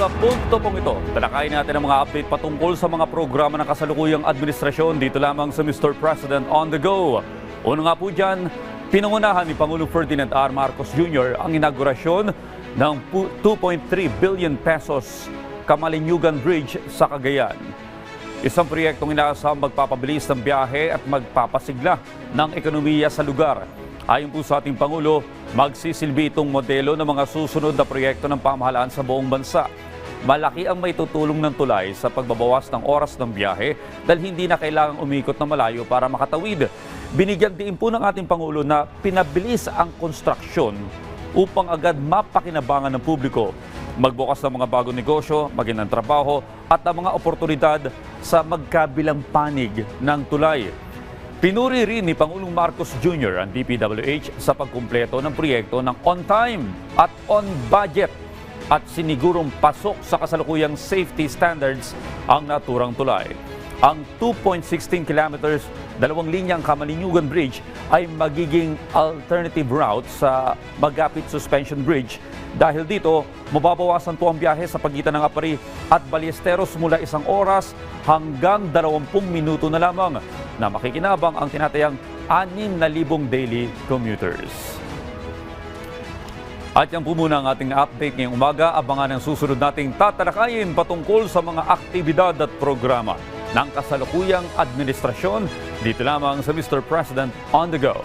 Sa punto pong ito, talakayin natin ang mga update patungkol sa mga programa ng kasalukuyang administrasyon dito lamang sa Mr. President on the Go. Una nga po dyan, pinangunahan ni Pangulong Ferdinand R. Marcos Jr. ang inaugurasyon ng 2.3 billion pesos Kamalinyugan Bridge sa Cagayan. Isang proyektong inaasahang magpapabilis ng biyahe at magpapasigla ng ekonomiya sa lugar. Ayon po sa ating Pangulo, magsisilbi itong modelo ng mga susunod na proyekto ng pamahalaan sa buong bansa. Malaki ang maitutulong ng tulay sa pagbabawas ng oras ng biyahe dahil hindi na kailangang umikot na malayo para makatawid. Binigyan din po ng ating Pangulo na pinabilis ang konstruksyon upang agad mapakinabangan ng publiko, magbukas ng mga bagong negosyo, maging ng trabaho at ang mga oportunidad sa magkabilang panig ng tulay. Pinuri rin ni Pangulong Marcos Jr. ang DPWH sa pagkumpleto ng proyekto ng on time at on budget at sinigurong pasok sa kasalukuyang safety standards ang naturang tulay. Ang 2.16 kilometers, dalawang linyang Kamalinyugan Bridge ay magiging alternative route sa Magapit Suspension Bridge. Dahil dito, mababawasan po ang biyahe sa pagitan ng Apari at Ballesteros mula 1 oras hanggang 20 minuto na lamang na makikinabang ang tinatayang 6,000 daily commuters. At yan po muna ang ating update ngayong umaga. Abangan ang susunod nating tatalakayin patungkol sa mga aktibidad at programa ng kasalukuyang administrasyon dito lamang sa Mr. President on the Go.